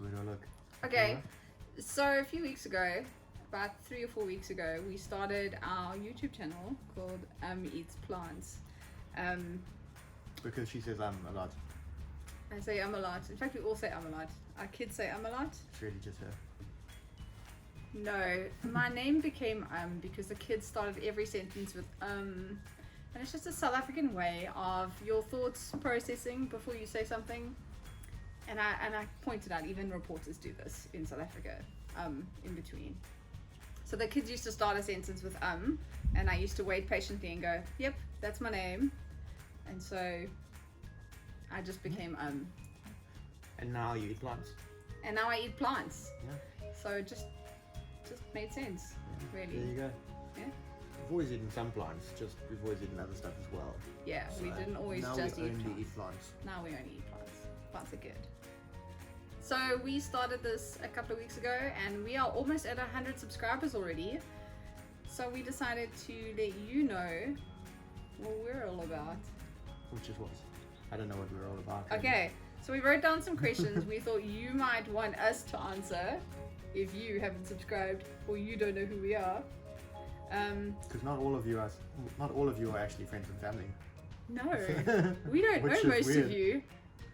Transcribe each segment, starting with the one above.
we go look. Okay, so a few weeks ago, about 3 or 4 weeks ago, we started our YouTube channel called Eats Plants. Because she says I'm a lot. I say a lot. In fact, we all say a lot. Our kids say a lot. It's really just her. No, my name became because the kids started every sentence with and it's just a South African way of your thoughts processing before you say something. And I pointed out even reporters do this in South Africa, in between. So the kids used to start a sentence with and I used to wait patiently and go, yep, that's my name. And so I just became And now you eat plants. and now I eat plants. Yeah. So it just made sense, really. There you go. Yeah. We've always eaten some plants, just we've always eaten other stuff as well. Yeah, we So didn't always now just we eat only plants. eat plants. Now we only eat plants. Plants are good. So we started this a couple of weeks ago and we are almost at 100 subscribers already. So we decided to let you know what we're all about. Which is what? I don't know what we're all about. Okay, so we wrote down some questions we thought you might want us to answer if you haven't subscribed or you don't know who we are. Because not all of you are actually friends and family. No, we don't know Which is most weird. of you.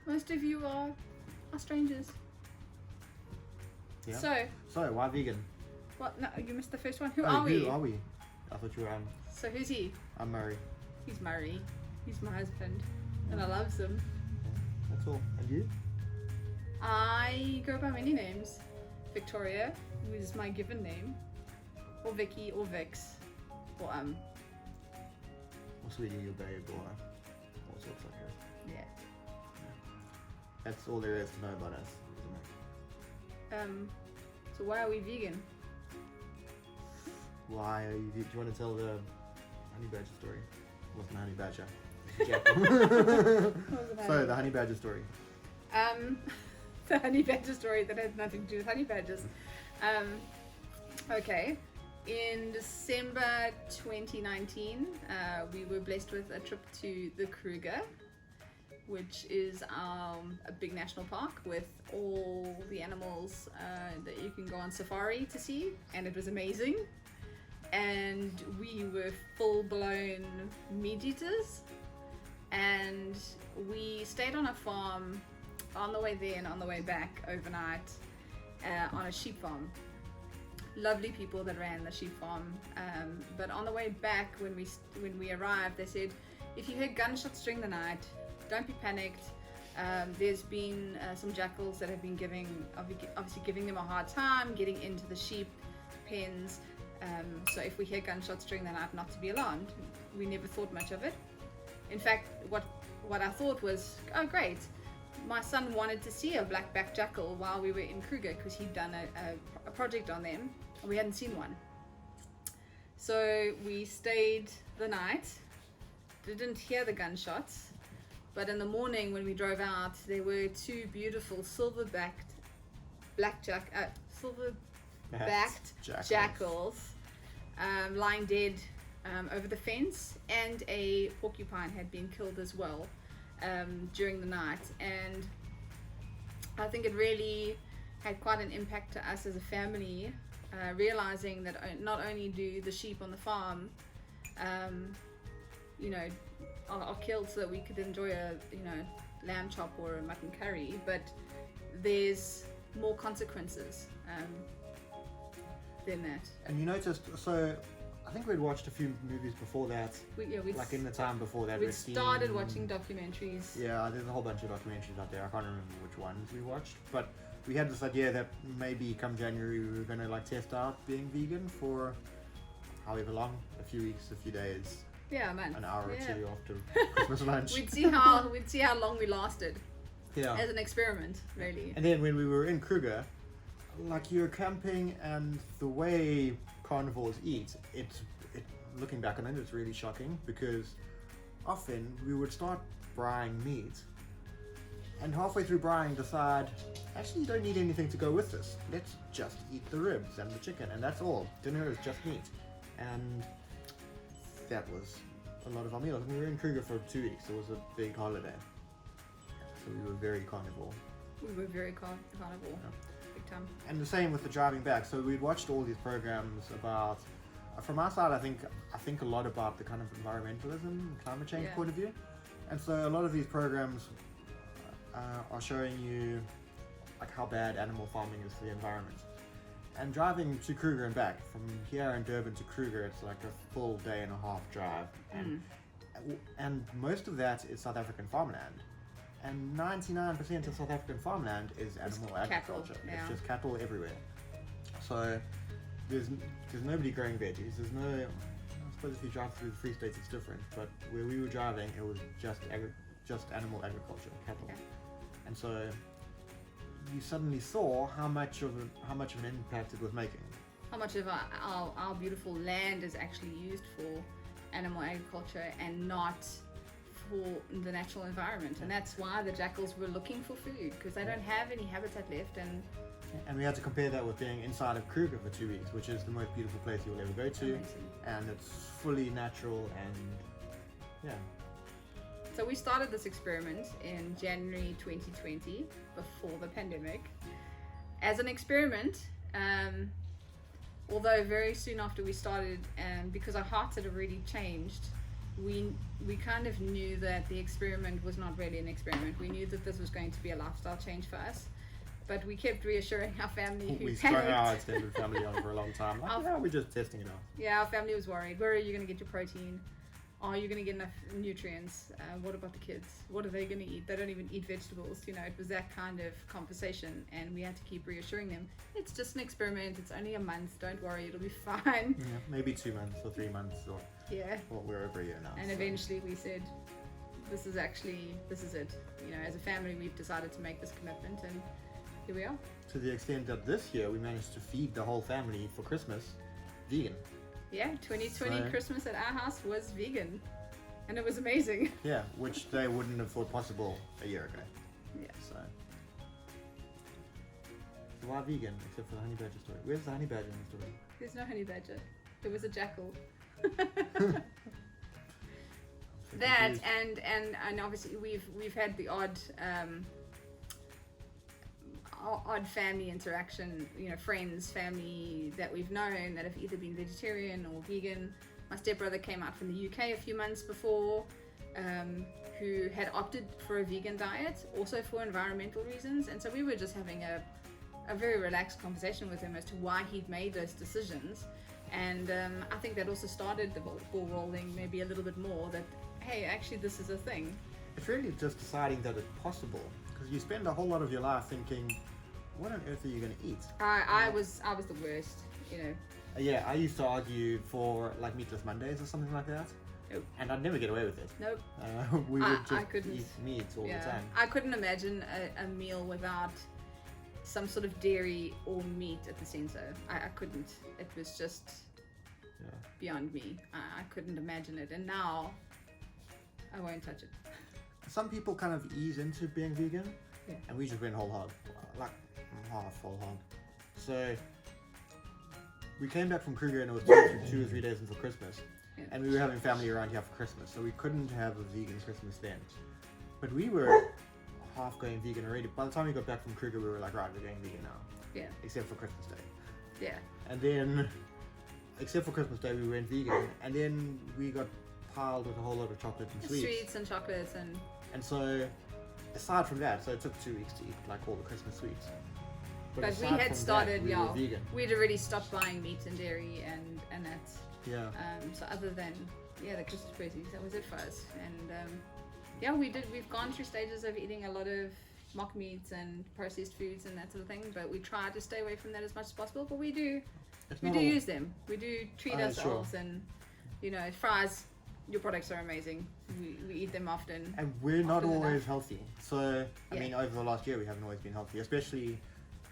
Most of you are strangers. Yeah. So why vegan? What? No, you missed the first one. Who Oh, are we? Who are we? I thought you were So who's he? I'm Murray. He's Murray. He's my husband, and I loves him. That's all. And you? I go by many names. Victoria, who is my given name, or Vicky, or Vix, or Or Sweetie, your babe, or all sorts like that. yeah. That's all there is to know about us, isn't it? So why are we vegan? Why are you? Do you want to tell the honey badger story? It wasn't a honey badger. It was a jackal. So the honey badger story. The honey badger story that had nothing to do with honey badgers. Okay. In December 2019, we were blessed with a trip to the Kruger, which is a big national park with all the animals that you can go on safari to see, and it was amazing. And we were full-blown meat eaters, and we stayed on a farm on the way there and on the way back overnight on a sheep farm. Lovely people that ran the sheep farm, but on the way back when we arrived, they said, if you hear gunshots during the night, don't be panicked. There's been some jackals that have been obviously giving them a hard time getting into the sheep pens. So if we hear gunshots during the night, not to be alarmed. We never thought much of it. In fact, what I thought was, oh great, my son wanted to see a black-backed jackal while we were in Kruger because he'd done a project on them and we hadn't seen one. So we stayed the night, didn't hear the gunshots, but in the morning when we drove out, there were two beautiful silver-backed jackals lying dead over the fence, and a porcupine had been killed as well during the night. And I think it really had quite an impact to us as a family, realizing that not only do the sheep on the farm are killed so that we could enjoy a lamb chop or a mutton curry, but there's more consequences than that. And you noticed, so I think we'd watched a few movies before that. Like in the time before that. We started watching documentaries. Yeah, there's a whole bunch of documentaries out there. I can't remember which ones we watched, but we had this idea that maybe come January we were going to test out being vegan for however long, a few weeks, a few days. Yeah, man. An hour or two after Christmas lunch. We'd see how long we lasted. Yeah. As an experiment, really. And then when we were in Kruger, you're camping, and the way carnivores eat, looking back on it, it's really shocking, because often we would start braaiing meat, and halfway through braaiing decide, actually you don't need anything to go with this. Let's just eat the ribs and the chicken, and that's all. Dinner is just meat. And that was a lot of our meals. We were in Kruger for 2 weeks. It was a big holiday. So we were very carnivore. We were very carnivore, big time. And the same with the driving back. So we'd watched all these programs about, from our side, I think a lot about the kind of environmentalism, climate change Yeah. point of view. And so a lot of these programs are showing you like how bad animal farming is for the environment. And driving to Kruger and back, from here in Durban to Kruger, it's like a full day and a half drive. And most of that is South African farmland. And 99% of South African farmland is animal cattle, agriculture. yeah. It's just cattle everywhere. So there's nobody growing veggies. There's no, I suppose if you drive through the Free States it's different, but where we were driving it was just animal agriculture, cattle. Okay. And so you suddenly saw how much of an impact it was making. How much of our beautiful land is actually used for animal agriculture and not for the natural environment. And that's why the jackals were looking for food, because they don't have any habitat left. And we had to compare that with being inside of Kruger for 2 weeks, which is the most beautiful place you'll ever go to. Amazing. And it's fully natural and yeah. So we started this experiment in January 2020, before the pandemic, as an experiment. Although very soon after we started, because our hearts had already changed, we kind of knew that the experiment was not really an experiment. We knew that this was going to be a lifestyle change for us, but we kept reassuring our family who We strung panicked. our extended family on for a long time. Like, yeah, we're just testing it out. Yeah, our family was worried. Where are you going to get your protein? Are you going to get enough nutrients? What about the kids? What are they going to eat? They don't even eat vegetables. You know, it was that kind of conversation, and we had to keep reassuring them. It's just an experiment. It's only a month. Don't worry, it'll be fine. Yeah, maybe 2 months or 3 months or Yeah. well, we're over a year now. And so. eventually we said, this is it. You know, as a family, we've decided to make this commitment, and here we are. To the extent that this year we managed to feed the whole family for Christmas vegan. Yeah, 2020 So- Christmas at our house was vegan, and it was amazing. Yeah, which they wouldn't have thought possible a year ago. Yeah. So why vegan except for the honey badger story? Where's the honey badger in the story? There's no honey badger. There was a jackal. So That confused. and obviously we've had the odd family interaction, you know, friends, family that we've known that have either been vegetarian or vegan. My stepbrother came out from the UK a few months before, who had opted for a vegan diet, also for environmental reasons, and so we were just having a very relaxed conversation with him as to why he'd made those decisions. And I think that also started the ball rolling maybe a little bit more, that hey, actually this is a thing. It's really just deciding that it's possible, because you spend a whole lot of your life thinking, what on earth are you going to eat? I was the worst, you know. Yeah, I used to argue for like meatless Mondays or something like that. Nope. And I'd never get away with it. Nope. We would I just couldn't. eat meat all the time. I couldn't imagine a meal without some sort of dairy or meat at the center. I couldn't. It was just Yeah. beyond me. I couldn't imagine it, and now I won't touch it. Some people kind of ease into being vegan, Yeah. and we just went whole hog, like half whole hog. So we came back from Kruger and it was 2 or 3 days until Christmas, Yeah. and we were having family around here for Christmas, so we couldn't have a vegan Christmas then. But we were half going vegan already. By the time we got back from Kruger, we were like, right, we're going vegan now, Yeah. except for Christmas Day. Yeah. And then, except for Christmas Day, we went vegan, and then we got piled with a whole lot of chocolate and sweets. Sweets and chocolates and And so, aside from that, so it took 2 weeks to eat like all the Christmas sweets. but we aside had from that, started, we were vegan. we'd already stopped buying meat and dairy and that. Yeah. So other than the Christmas presents, that was it for us. And we've gone through stages of eating a lot of mock meats and processed foods and that sort of thing, but we try to stay away from that as much as possible. But we do use them. We do treat ourselves, sure. and you know, fries. Your products are amazing. We eat them often. And we're not Often always enough. healthy. So, I Yeah. mean, over the last year, we haven't always been healthy, especially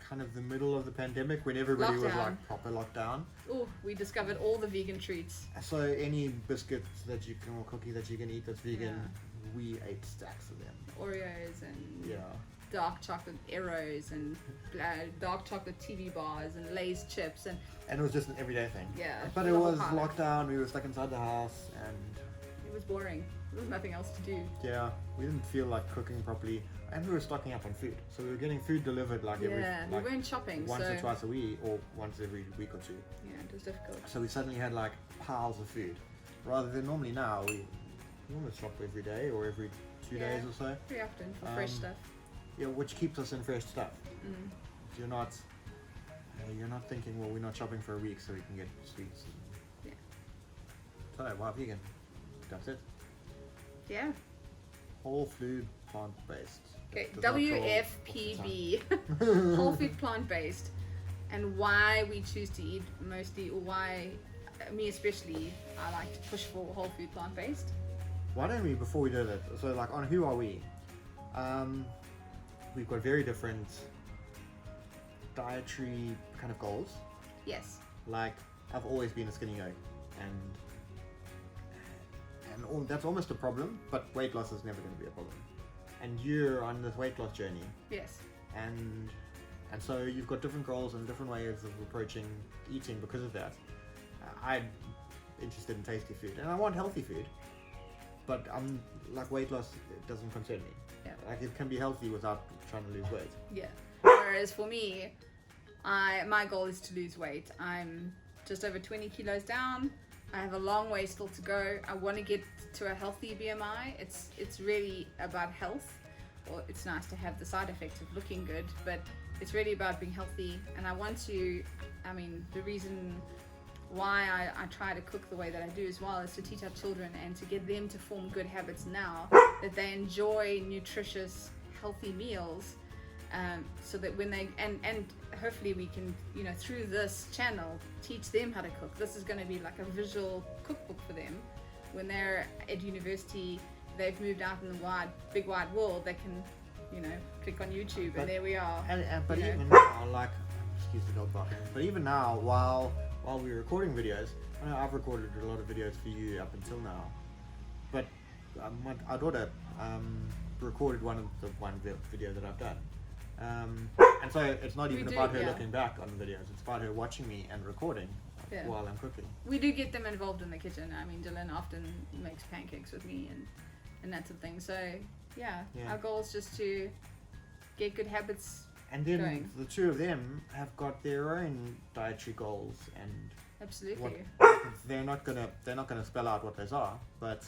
kind of the middle of the pandemic when everybody was Lockdown. like proper lockdown. Oh, we discovered all the vegan treats. So, any biscuit that you can or cookie that you can eat that's vegan, we ate stacks of them. Oreos and Yeah. dark chocolate Aeros and dark chocolate TV bars and Lay's chips and And it was just an everyday thing. Yeah, But it the was whole pile. lockdown, we were stuck inside the house, and it was boring. There was nothing else to do. yeah, we didn't feel like cooking properly. and we were stocking up on food, so we were getting food delivered like every we weren't shopping, once so or twice a week, or once every week or two. yeah, it was difficult. So we suddenly had like piles of food, rather than normally now we almost shop every day or every 2 Yeah. days or so. Pretty often for fresh stuff. Yeah, which keeps us in fresh stuff. Mm. You're not thinking, well, we're not shopping for a week so we can get sweets. Yeah. So wow, vegan. That's it. Yeah. Whole food, plant based. Okay, WFPB, whole food plant based, and why we choose to eat mostly, or why me especially, I like to push for whole food plant based. Why don't we, before we do that, so like on who are we? We've got very different dietary kind of goals. Yes. Like I've always been a skinny goat, and that's almost a problem. But weight loss is never going to be a problem. And you're on this weight loss journey, Yes. and so you've got different goals and different ways of approaching eating because of that. I'm interested in tasty food, and I want healthy food, but I'm like weight loss. It doesn't concern me. Yeah. Like it can be healthy without trying to lose weight. Yeah. Whereas for me, my goal is to lose weight. I'm just over 20 kilos down. I have a long way still to go. I want to get to a healthy BMI. It's really about health. Well, it's nice to have the side effects of looking good, but it's really about being healthy. And I want to, the reason why I try to cook the way that I do as well is to teach our children and to get them to form good habits now, that they enjoy nutritious, healthy meals. So that when they and hopefully we can, through this channel, teach them how to cook. This is going to be like a visual cookbook for them. When they're at university, they've moved out in the big wide world. They can, click on YouTube, and there we are. But even now, like, excuse the dog barking. But even now, while we're recording videos, I know I've recorded a lot of videos for you up until now. But our daughter recorded one video that I've done. And so it's not even about her looking back on the videos, it's about her watching me and recording while I'm cooking. We do get them involved in the kitchen. Dylan often makes pancakes with me and that sort of thing. So our goal is just to get good habits. And then going. The two of them have got their own dietary goals, and absolutely they're not gonna spell out what those are, but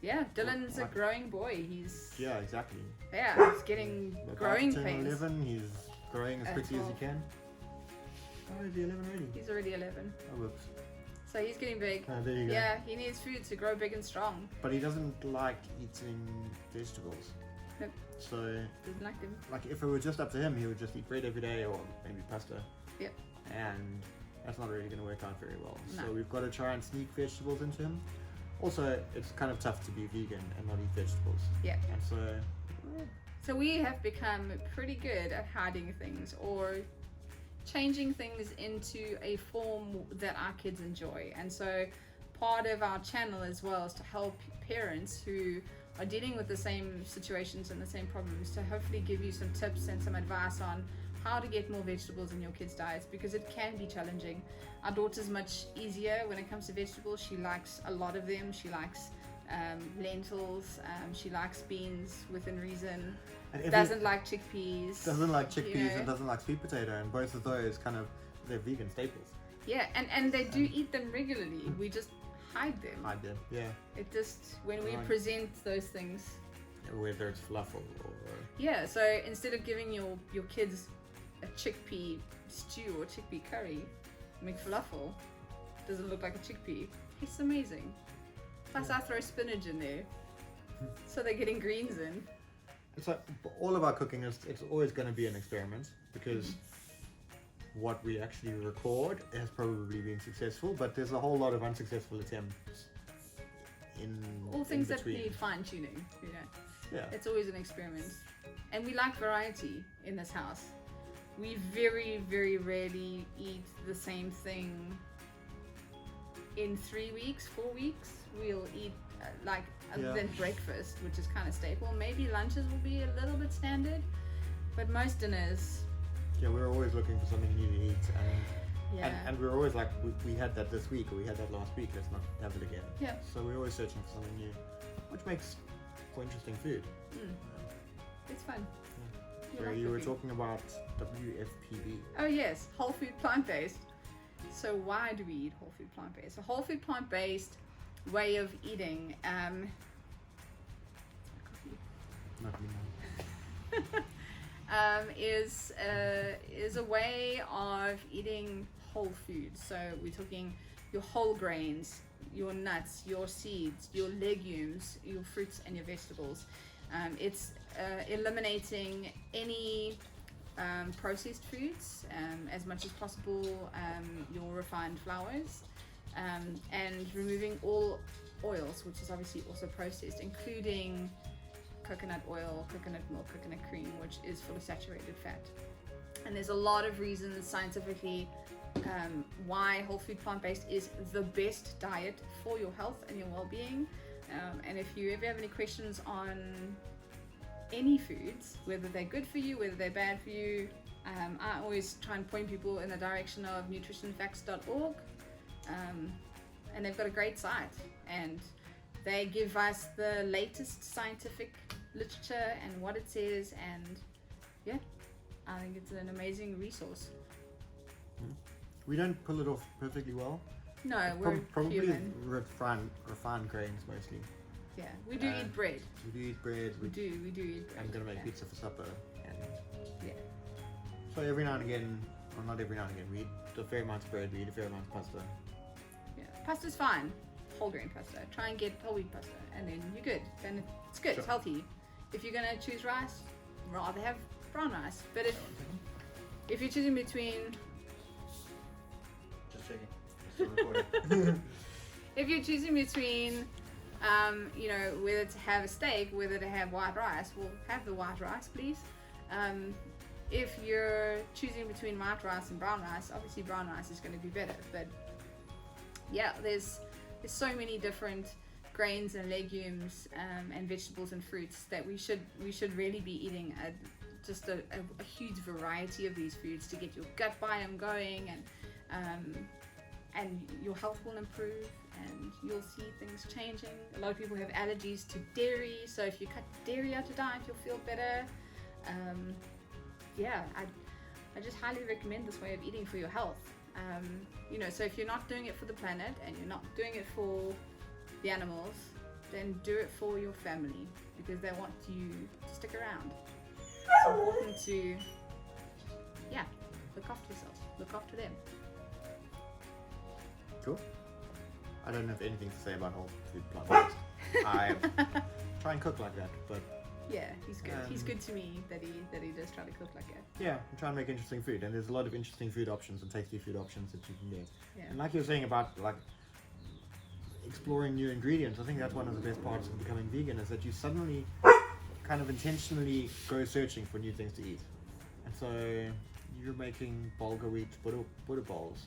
Dylan's a growing boy. He's exactly. He's getting growing pains. 11, he's growing as quickly as he can. Oh, is he 11 already? He's already 11. Oh, whoops. So he's getting big. Oh, there you go. Yeah, he needs food to grow big and strong. But he doesn't like eating vegetables. Nope. So doesn't like them. Like if it were just up to him, he would just eat bread every day or maybe pasta. Yep. And that's not really going to work out very well. No. So we've got to try and sneak vegetables into him. Also, it's kind of tough to be vegan and not eat vegetables. Yeah. And so we have become pretty good at hiding things or changing things into a form that our kids enjoy. And so part of our channel as well is to help parents who are dealing with the same situations and the same problems, to hopefully give you some tips and some advice on how to get more vegetables in your kids' diets, because it can be challenging. Our daughter's much easier when it comes to vegetables. She likes a lot of them. She likes lentils. She likes beans within reason. Doesn't like chickpeas. Doesn't like chickpeas and doesn't like sweet potato, and both of those they're vegan staples. Yeah, and they do eat them regularly. We just hide them. Hide them, yeah. It just, when we present those things, whether it's falafel or yeah, so instead of giving your kids a chickpea stew or chickpea curry, make falafel. Doesn't look like a chickpea. Tastes amazing. Plus I throw spinach in there, so they're getting greens in. It's like all of our cooking it's always going to be an experiment, because what we actually record has probably been successful, but there's a whole lot of unsuccessful attempts all things in that need fine tuning, Yeah. It's always an experiment. And we like variety in this house. We very, very rarely eat the same thing in 3 weeks, 4 weeks. We'll eat other than breakfast, which is kind of staple. Maybe lunches will be a little bit standard, but most dinners. Yeah, we're always looking for something new to eat, and we're always like, we had that this week, or we had that last week, let's not have it again. Yeah. So we're always searching for something new, which makes for interesting food. It's fun. You So like you were cooking. talking about WFPB. Oh yes, whole food plant-based. So why do we eat whole food plant-based? A whole food plant-based way of eating Not anymore. is a way of eating whole food. So we're talking your whole grains, your nuts, your seeds, your legumes, your fruits and your vegetables. It's eliminating any processed foods as much as possible, your refined flours, and removing all oils, which is obviously also processed, including coconut oil, coconut milk, coconut cream, which is full of saturated fat. And there's a lot of reasons scientifically why whole food plant-based is the best diet for your health and your well-being. And if you ever have any questions on any foods, whether they're good for you, whether they're bad for you, I always try and point people in the direction of nutritionfacts.org, and they've got a great site, and they give us the latest scientific literature and what it says, and yeah, I think it's an amazing resource. We don't pull it off perfectly well. No, we're Probably human. refined grains mostly. Yeah, we do eat bread. We do eat bread. We do eat bread. I'm gonna make yeah. pizza for supper. And Yeah. so every now and again, or not every now and again, we eat a fair amount of bread. We eat a fair amount of pasta. Yeah, pasta's fine. Whole grain pasta. Try and get whole wheat pasta, and then you're good. Then it's good. It's Sure. healthy. If you're gonna choose rice, rather have brown rice. But if you're choosing between, Just checking. Still recording. if you're choosing between, you know, whether to have a steak, whether to have white rice, well, have the white rice, please. If you're choosing between white rice and brown rice, obviously brown rice is going to be better. But yeah, there's so many different grains and legumes and vegetables and fruits that we should really be eating just a huge variety of these foods to get your gut biome going, and your health will improve and you'll see things changing. A lot of people have allergies to dairy, so if you cut dairy out your diet, you'll feel better. Yeah, I just highly recommend this way of eating for your health. You know, so if you're not doing it for the planet and you're not doing it for the animals, then do it for your family, because they want you to stick around. It's important to, yeah, look after yourself, look after them. Cool. I don't have anything to say about whole food plant-based. I try and cook like that, but Yeah, he's good. He's good to me that he does try to cook like that. yeah, I'm trying to make interesting food, and there's a lot of interesting food options and tasty food options that you can get. Yeah. And like you were saying about like exploring new ingredients, I think that's one of the best parts of becoming vegan, is that you suddenly kind of intentionally go searching for new things to eat. And so you're making bulgur wheat Buddha bowls.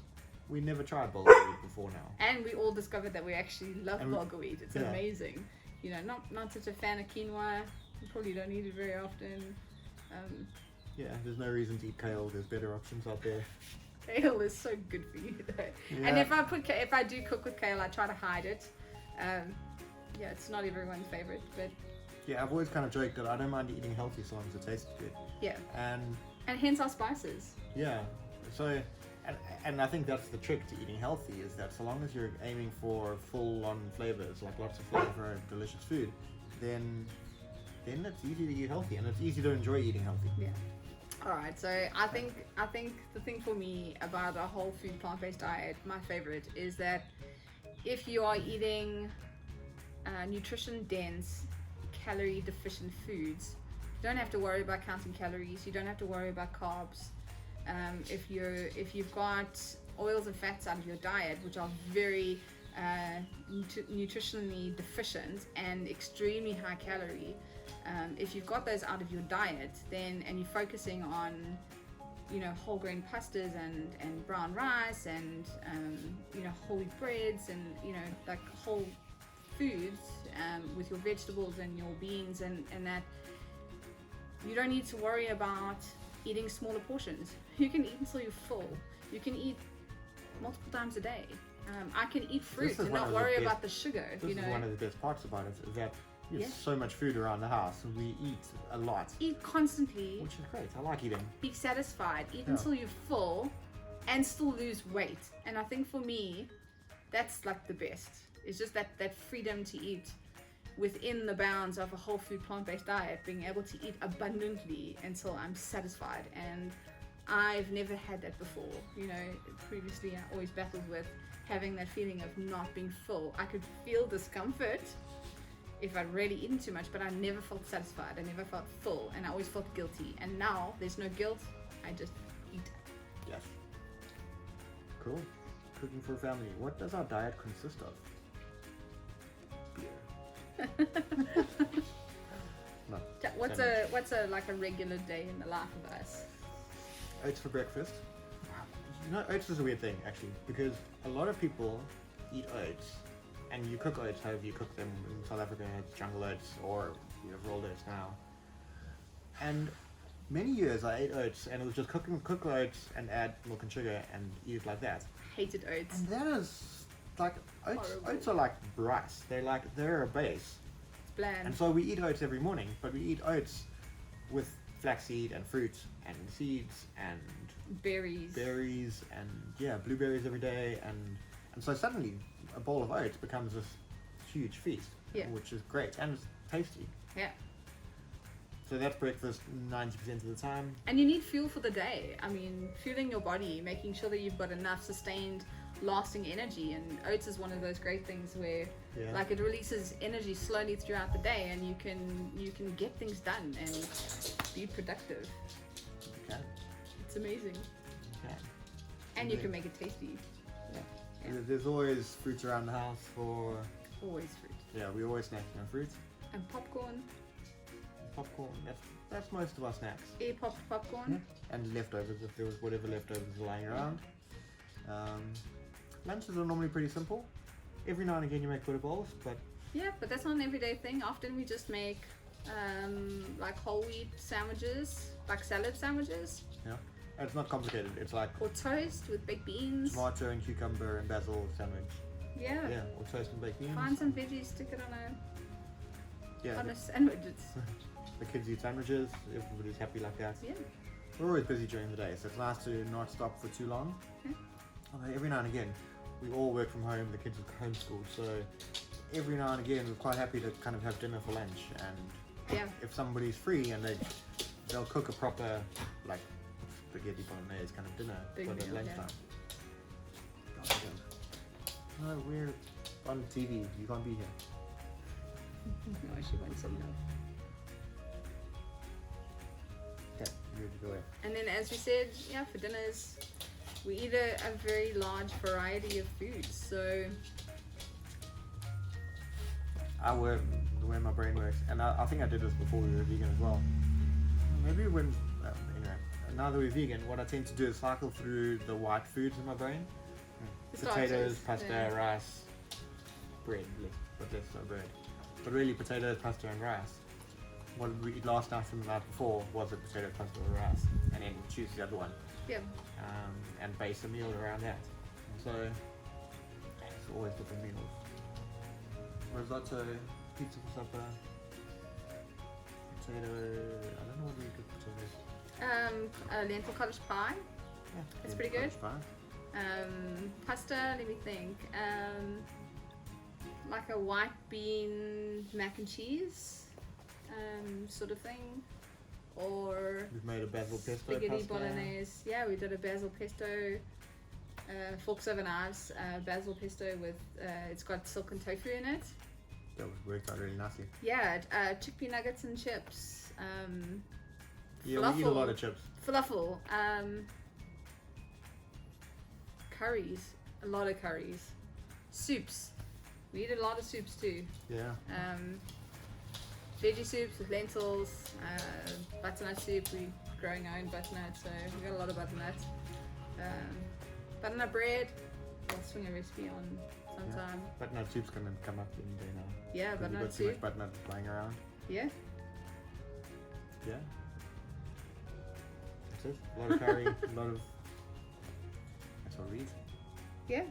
We never tried bulgur wheat before now. And we all discovered that we actually love And we- bulgur wheat. It's yeah. amazing. You know, not such a fan of quinoa. You probably don't eat it very often. Yeah, there's no reason to eat kale. There's better options out there. Kale is so good for you though. Yeah. And if I do cook with kale, I try to hide it. Yeah, it's not everyone's favorite, but Yeah, I've always kind of joked that I don't mind eating healthy as long as it tastes good. yeah. And And hence our spices. yeah, so and I think that's the trick to eating healthy, is that so long as you're aiming for full-on flavors, like lots of flavor, delicious food, then it's easy to eat healthy, and it's easy to enjoy eating healthy. Yeah. All right. So I think the thing for me about a whole food plant-based diet, my favorite, is that if you are eating nutrition dense, calorie deficient foods, you don't have to worry about counting calories. You don't have to worry about carbs. If you've got oils and fats out of your diet, which are very nutritionally deficient and extremely high calorie, if you've got those out of your diet, then and you're focusing on, you know, whole grain pastas and brown rice and you know, whole wheat breads and, you know, like whole foods with your vegetables and your beans and that, you don't need to worry about eating smaller portions. You can eat until you're full. You can eat multiple times a day. I can eat fruit is and one not of the worry best- about the sugar. This You is know. one of the best parts about it, is that There's Yeah. so much food around the house, and we eat a lot, Eat constantly, which is great. I like eating. be satisfied, eat Yeah. until you're full, and still lose weight. And I think for me, that's like the best. It's just that freedom to eat within the bounds of a whole food plant-based diet, being able to eat abundantly until I'm satisfied. And I've never had that before. You know, previously I always battled with having that feeling of not being full. I could feel discomfort if I'd really eaten too much, but I never felt satisfied. I never felt full, and I always felt guilty. And now there's no guilt. I just eat. Yes. Cool. Cooking for a family. What does our diet consist of? Beer. No. What's a like a regular day in the life of us? Oats for breakfast. You know, oats is a weird thing actually, because a lot of people eat oats, and you cook oats however you cook them. In South Africa, it's jungle oats, or you have rolled oats now. And many years I ate oats, and it was just cook oats and add milk and sugar and eat it like that. Hated oats. And that is like oats. Horrible. Oats are like rice. They're a base. It's bland. And so we eat oats every morning, but we eat oats with flaxseed and fruit and seeds and Berries. and yeah, blueberries every day, and so suddenly a bowl of oats becomes this huge feast, Yeah. which is great and it's tasty. Yeah. So that's breakfast 90% of the time. And you need fuel for the day. I mean, fueling your body, making sure that you've got enough sustained, lasting energy. And oats is one of those great things where, Yeah. like, it releases energy slowly throughout the day, and you can get things done and be productive. Okay. It's amazing, Okay. and you Yeah. can make it tasty. Yeah. There's always fruits around the house for Always fruit yeah. We always snack on fruit, and popcorn. popcorn. That's most of our snacks. Air popped popcorn. And leftovers if there was whatever leftovers were lying around. Lunches are normally pretty simple. Every now and again you make Buddha bowls, but Yeah, but that's not an everyday thing. Often we just make like whole wheat sandwiches, like salad sandwiches, it's not complicated. It's like or toast with baked beans. tomato and cucumber and basil sandwich. Yeah. Yeah, or toast and baked beans. Find some veggies, stick it Yeah, on a sandwich. It's, the kids eat sandwiches. Everybody's happy like that. yeah. We're always busy during the day, so it's nice to not stop for too long. Okay. Although every now and again, we all work from home. The kids are homeschooled, so every now and again, we're quite happy to kind of have dinner for lunch. And Yeah. if somebody's free and they'll cook a proper like spaghetti bolognese kind of dinner Big for meal, the yeah. lunchtime. No, we're on TV. You can't be here. No, she wants some milk. Okay, you're to go away. And then, as we said, yeah, for dinners, we eat a very large variety of foods. So, I work the way my brain works, and I think I did this before we were vegan as well. Maybe when anyway, now that we're vegan, what I tend to do is cycle through the white foods in my brain: The potatoes, starters, pasta, yeah. rice, bread, but less so bread. But really, potatoes, pasta, and rice. What we eat last night and the night before was a potato, pasta, or rice, and then choose the other one, yeah. and base a meal around that. So it's always different meals. Risotto, pizza for supper, potato. I don't know what we cook potatoes. Lentil cottage pie. Yeah, It's yeah, pretty good. cottage pie. Pasta, let me think. Like a white bean mac and cheese sort of thing. Or We've made a basil pesto spaghetti pasta. bolognese. Yeah, we did a basil pesto. Forks over knives. Basil pesto with, it's got silken tofu in it. That worked out really nicely. Yeah, chickpea nuggets and chips. Yeah, we eat a lot Falafel. of chips. Falafel. Curries. A lot of curries. Soups. We eat a lot of soups too. Yeah. Veggie soups with lentils. Butternut soup. We're growing our own butternut, so we got a lot of butternut. Butternut bread. I'll swing a recipe on sometime. Butternut soup's gonna come up any day now. Yeah, 'Cause we've butternut got too much soup. butternut lying around. Yeah. Yeah. That's it. A lot of curry, a lot of. That's what we eat. Yeah.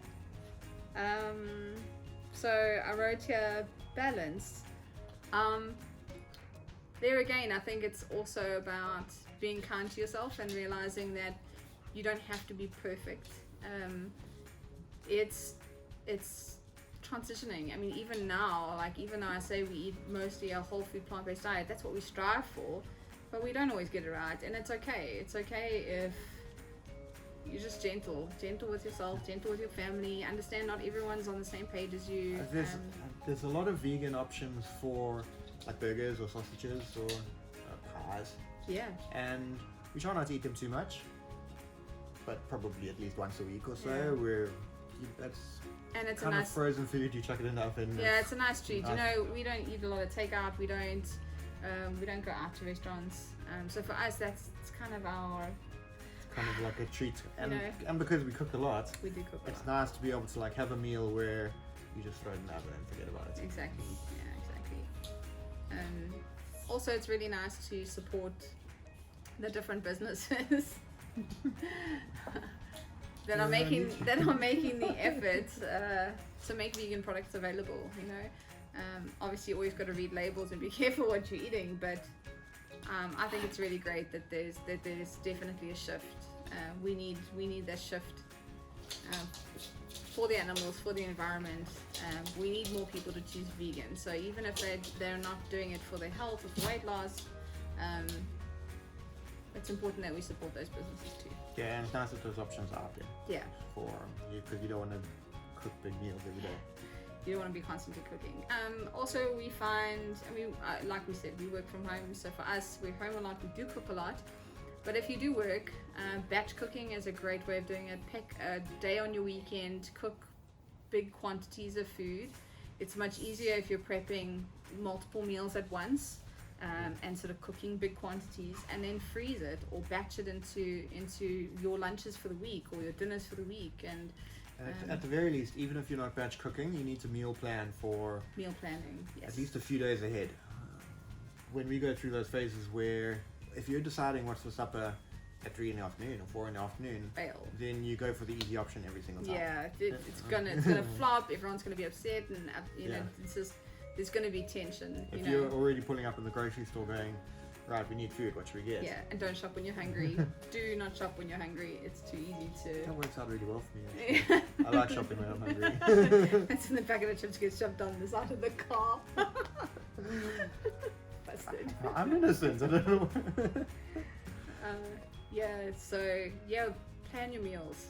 So I wrote here balance. There again, I think it's also about being kind to yourself and realizing that you don't have to be perfect. It's transitioning. I mean, even now, like even though I say we eat mostly a whole food plant-based diet, that's what we strive for, but we don't always get it right, and it's okay. It's okay if you're just gentle with yourself, gentle with your family. Understand not everyone's on the same page as you. There's a lot of vegan options for like burgers or sausages or pies, Yeah. and we try not to eat them too much, but probably at least once a week or so. Yeah. That's And it's kind a of nice frozen food. You chuck it in the oven. Yeah, it's a nice treat. nice. You know, we don't eat a lot of takeout. We don't go out to restaurants. So for us, it's kind of our. Kind of like a treat, and know. and because we cook a lot, We do cook a it's lot. nice to be able to like have a meal where you just throw it in the oven and forget about it. Exactly. Yeah, exactly. Also, it's really nice to support the different businesses that are making the effort to make vegan products available. You know, obviously, you always got to read labels and be careful what you're eating, but I think it's really great that there's definitely a shift. We need that shift for the animals, for the environment. We need more people to choose vegan. So even if they're not doing it for their health or for weight loss, it's important that we support those businesses too. Yeah, and it's nice that those options are out there Yeah, for you, because you don't want to cook big meals every day. you don't want to be constantly cooking. Also, we find, like we said, we work from home. So for us, we're home a lot. We do cook a lot. But if you do work, batch cooking is a great way of doing it. Pick a day on your weekend, cook big quantities of food. It's much easier if you're prepping multiple meals at once, and sort of cooking big quantities, and then freeze it or batch it into your lunches for the week or your dinners for the week. And At the very least, even if you're not batch cooking, you need to meal plan for meal planning, yes. at least a few days ahead. When we go through those phases where if you're deciding what's for supper at 3 in the afternoon or 4 in the afternoon, Fail. then you go for the easy option every single time. Yeah, it's gonna flop. Everyone's gonna be upset, and you know, Yeah. it's just there's gonna be tension. If You know. you're already pulling up in the grocery store going, right, we need food, what should we get? Yeah, and don't shop when you're hungry. Do not shop when you're hungry. It's too easy to. That works out really well for me. Actually. I like shopping when I'm hungry. It's in the packet of chips gets shoved on the side of the car. Busted. I'm innocent. I don't know. Plan your meals.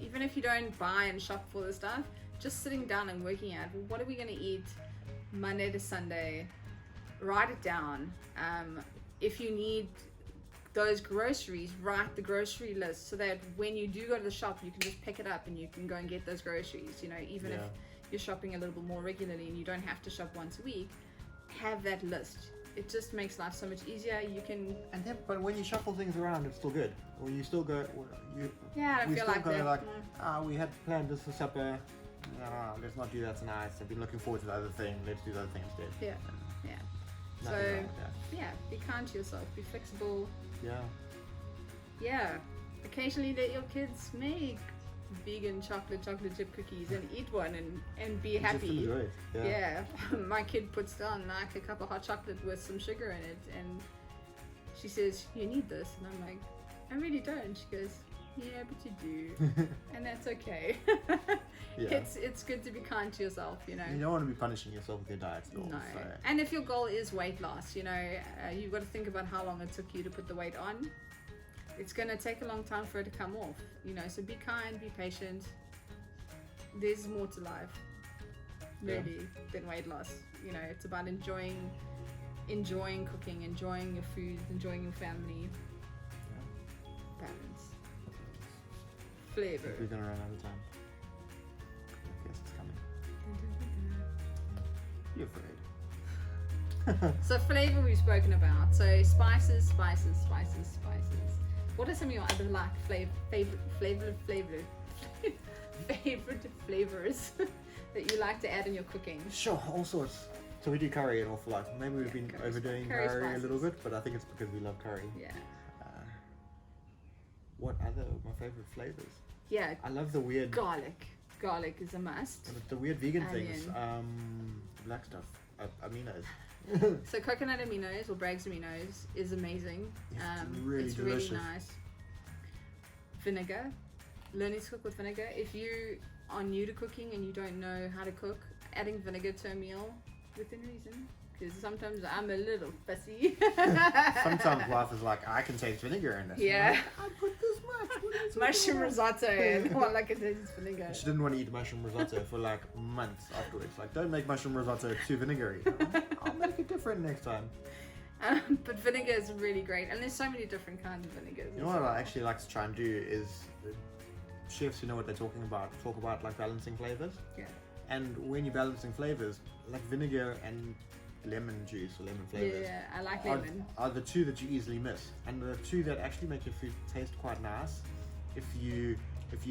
Even if you don't buy and shop for the stuff, just sitting down and working out, what are we going to eat Monday to Sunday? Write it down. If you need those groceries, write the grocery list so that when you do go to the shop, you can just pick it up and you can go and get those groceries. You know, even if you're shopping a little bit more regularly and you don't have to shop once a week, have that list. It just makes life so much easier. You can. And then, but when you shuffle things around, it's still good. Or you still go. Yeah, I we feel still like go that. like, we had planned this for supper. Let's not do that tonight. I've been looking forward to the other thing. Let's do the other thing instead. Yeah, yeah. Nothing So- wrong with that. Yeah, be kind to yourself. Be flexible. Yeah. Yeah, occasionally let your kids make vegan chocolate chip cookies and eat one and be Just happy. enjoy it. Yeah. My kid puts down like a cup of hot chocolate with some sugar in it, and she says, "You need this," and I'm like, "I really don't." She goes, "Yeah, but you do," and that's okay. Yeah. It's good to be kind to yourself, you know. You don't want to be punishing yourself with your diet at all. No. So. And if your goal is weight loss, you know, you've got to think about how long it took you to put the weight on. It's going to take a long time for it to come off, you know, so be kind, be patient. There's more to life, really, than weight loss. You know, it's about enjoying cooking, enjoying your food, enjoying your family. Balance. Flavor. We're going to run out of time. Yes, it's coming. You're afraid. So flavor we've spoken about. So spices. What are some of your other favorite flavors that you like to add in your cooking? Sure, all sorts. So we do curry an awful lot. Maybe we've been curry overdoing curry curry a little spices. bit, but I think it's because we love curry. Yeah. What other my favorite flavors? Yeah, I love the weird garlic. Garlic is a must. the weird vegan things. Onion. Black stuff. aminos. So coconut aminos or Bragg's aminos is amazing. It's really it's delicious. really nice. Vinegar. Learning to cook with vinegar. If you are new to cooking and you don't know how to cook, adding vinegar to a meal within reason. Because sometimes I'm a little fussy. Sometimes life is like, I can taste vinegar in this. Yeah. I put this much. What is it? Mushroom risotto and all I can taste is vinegar. She didn't want to eat mushroom risotto for like months afterwards. Like, don't make mushroom risotto too vinegary. I'll make it different next time. But vinegar is really great, and there's so many different kinds of vinegars. You know what I actually like to try and do is chefs who know what they're talking about talk about like balancing flavors. Yeah. And when you're balancing flavors, like vinegar and lemon juice or lemon flavors Yeah, I like lemon. are the two that you easily miss, and the two that actually make your food taste quite nice if you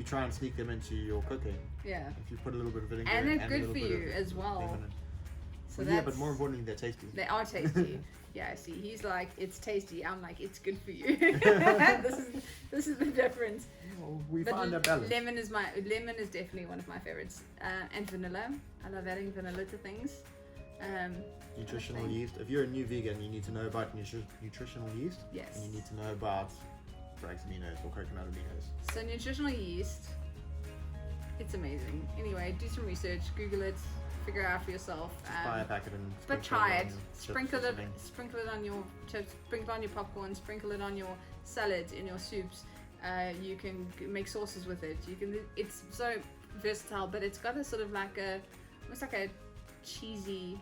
try and sneak them into your cooking. Yeah. If you put a little bit of vinegar And in they're a good little for bit you of as well. lemon in. So Yeah, that's, but more importantly, they're tasty. they are tasty. Yeah, see, he's like, it's tasty. I'm like, it's good for you. this is the difference. Well, we But find that balance. lemon is definitely one of my favorites. And vanilla. I love adding vanilla to things. Nutritional thing. yeast. If you're a new vegan, you need to know about nutritional yeast. Yes. And you need to know about Bragg's aminos or coconut aminos. So nutritional yeast, it's amazing. Anyway, do some research, Google it, figure it out for yourself. Buy a packet and But sprinkle try on it. your chips Sprinkle or it. something. Sprinkle it on your chips. Sprinkle it on your popcorn. Sprinkle it on your salads, in your soups. You can make sauces with it. You can. It's so versatile, but it's got a sort of like almost like a cheesy,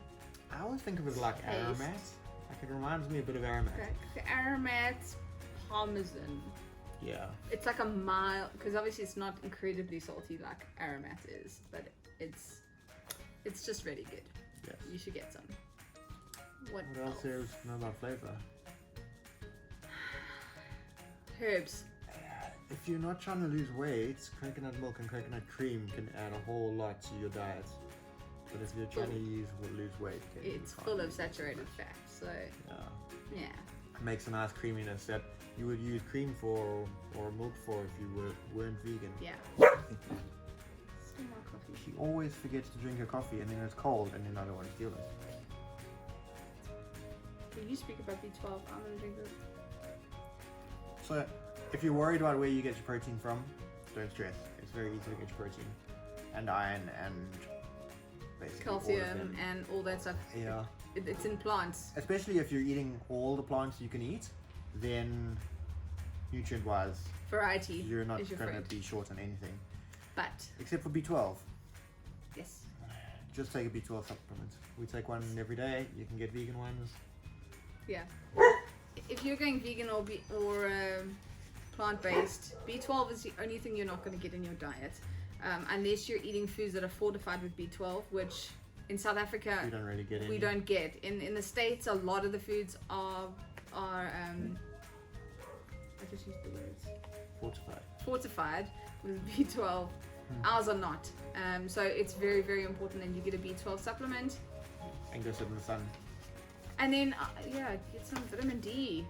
I always think of it like Taste. aromat. Like it reminds me a bit of aromat. aromat parmesan. Yeah. It's like a mild, because obviously it's not incredibly salty like aromat is, but it's just really good. Yes. You should get some. What What else there is to know about flavor? Herbs. If you're not trying to lose weight, coconut milk and coconut cream can add a whole lot to your diet. But if you're trying to lose weight, then you It's can't full of lose that saturated much. fat, so Yeah. yeah. It makes a nice creaminess that you would use cream for or milk for if you weren't vegan. Yeah. Still more coffee. She always forgets to drink her coffee and then it's cold and then I don't want to steal it. When you speak about B12, I'm gonna drink this. So, if you're worried about where you get your protein from, don't stress. It's very easy to get your protein and iron and basically all of Calcium them. and all that stuff. Yeah. It's in plants. Especially if you're eating all the plants you can eat, then nutrient-wise, Variety you're not is your going to friend. be short on anything. But Except for B12. yes, Just take a B12 supplement. We take one every day. You can get vegan ones. yeah. If you're going vegan or plant-based, B12 is the only thing you're not going to get in your diet, unless you're eating foods that are fortified with B12, which in South Africa We don't really get any. we don't get. In the States, a lot of the foods are I just used the words Fortified. fortified with B12. Ours are not. So it's very, very important that you get a B12 supplement. And go sit in the sun. And then, get some vitamin D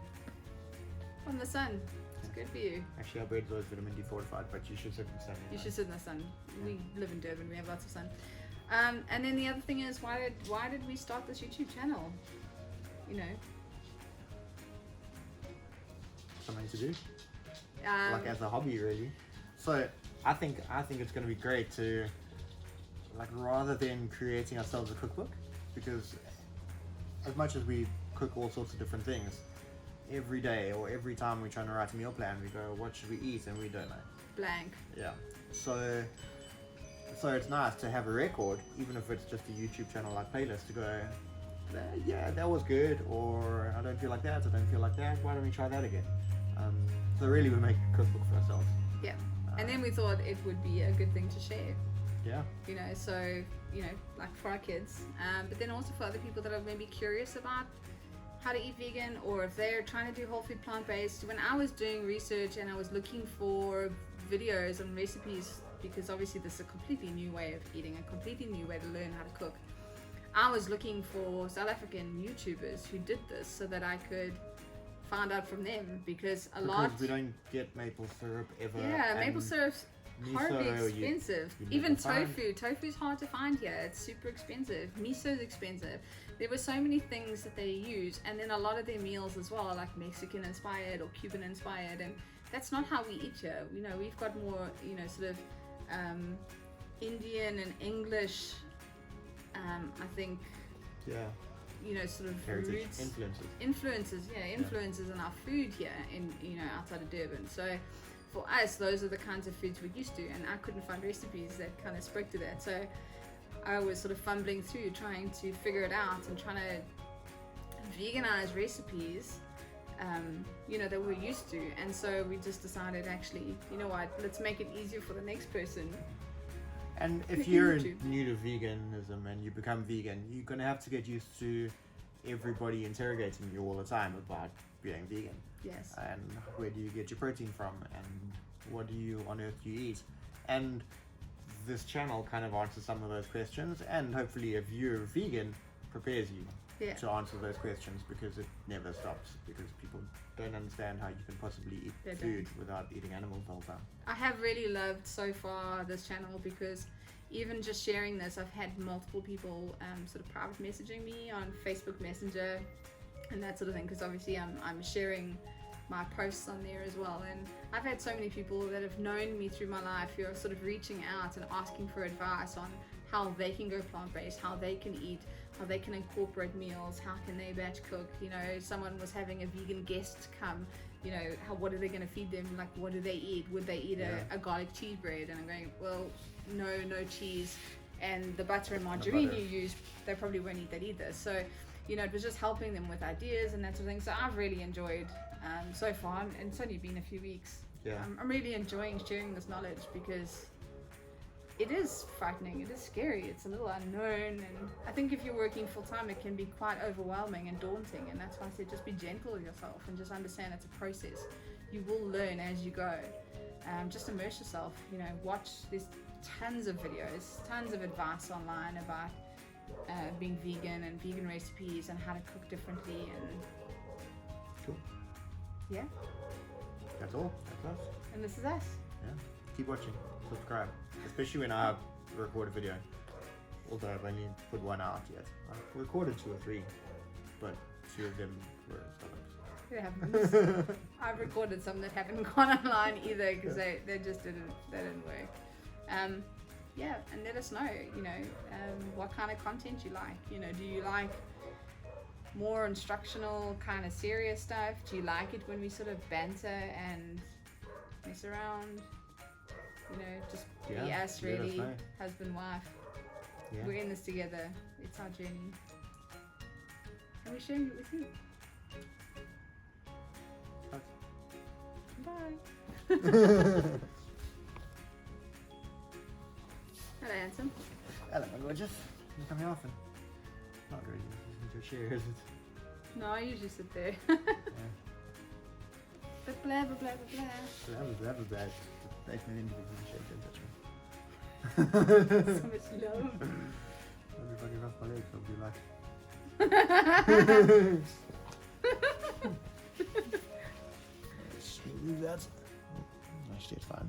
from the sun. It's good for you. Actually, our bird's always vitamin D fortified, but you should sit in the sun. You should sit in the sun. We live in Durban. We have lots of sun. And then the other thing is, why did we start this YouTube channel? You know, Something to do. um, Like as a hobby, really. So I think it's going to be great to, like, rather than creating ourselves a cookbook, because as much as we cook all sorts of different things, every day or every time we're trying to write a meal plan, we go, what should we eat? And we don't know. blank. Yeah. So it's nice to have a record, even if it's just a YouTube channel like Playlist, to go, yeah, that was good, or I don't feel like that, I don't feel like that, why don't we try that again? So really we make a cookbook for ourselves. Yeah. And then we thought it would be a good thing to share. Yeah. You know, so, you know, like for our kids, but then also for other people that are maybe curious about how to eat vegan, or if they're trying to do whole food plant-based. When I was doing research and I was looking for videos and recipes, because obviously this is a completely new way of eating, a completely new way to learn how to cook, I was looking for South African YouTubers who did this so that I could find out from them, because We don't get maple syrup ever. yeah, and maple syrup's miso, horribly you expensive. never Even find. tofu's hard to find here. It's super expensive. Miso's expensive. there were so many things that they use, and then a lot of their meals as well are like Mexican inspired or Cuban inspired, and that's not how we eat here. You know, we've got more, you know, sort of Indian and English, I think, Yeah. you know, sort of Heritage roots, influences. influences in our food here in, you know, outside of Durban. So for us, those are the kinds of foods we're used to, and I couldn't find recipes that kind of spoke to that. So I was sort of fumbling through trying to figure it out and trying to veganize recipes, you know, that we're used to. And so we just decided, actually, you know what, let's make it easier for the next person. And if Click you're YouTube. new to veganism and you become vegan, you're going to have to get used to everybody interrogating you all the time about being vegan. Yes. And where do you get your protein from, and what do you on earth do you eat? And this channel kind of answers some of those questions, and hopefully if you're vegan, prepares you Yeah. to answer those questions, because it never stops, because people don't understand how you can possibly eat They food without eating animals the whole time. I have really loved so far this channel, because even just sharing this, I've had multiple people sort of private messaging me on Facebook Messenger and that sort of thing, because obviously I'm sharing my posts on there as well, and I've had so many people that have known me through my life who are sort of reaching out and asking for advice on how they can go plant-based, how they can eat, how they can incorporate meals, how can they batch cook. You know, someone was having a vegan guest come, you know, what are they going to feed them, like what do they eat, would they eat a garlic cheese bread? And I'm going, well, no cheese, and the butter and margarine butter. you use, they probably won't eat that either. So, you know, it was just helping them with ideas and that sort of thing. So I've really enjoyed so far, and it's only been a few weeks. Yeah. I'm really enjoying sharing this knowledge, because it is frightening, it is scary, it's a little unknown, and I think if you're working full time it can be quite overwhelming and daunting, and that's why I said just be gentle with yourself and just understand it's a process. You will learn as you go. Just immerse yourself, you know, watch, there's tons of videos, tons of advice online about being vegan and vegan recipes and how to cook differently, and Cool. yeah, That's all. That's us. and this is us. Yeah. Keep watching. Subscribe. Especially when I record a video. Although I've only put one out yet. I've recorded 2 or 3, but 2 of them were startups. It happens. I've recorded some that haven't gone online either, because they just didn't work. Yeah, and let us know, you know, what kind of content you like. You know, do you like more instructional, kind of serious stuff? Do you like it when we sort of banter and mess around? You know, just be us, let us really, know. husband, wife. Yeah. We're in this together. It's our journey. And we're sharing it with you. Bye. Hello, handsome. Hello, my gorgeous. You come here often? Not really. This is your chair, is it? No, I usually sit there. Yeah. But blah, blah, blah, blah, blah. Blah, blah, blah, blah. Make me individually shake, don't touch me. So much love. Everybody rub my legs, I'll be like... Smooth that. Actually, it's fine.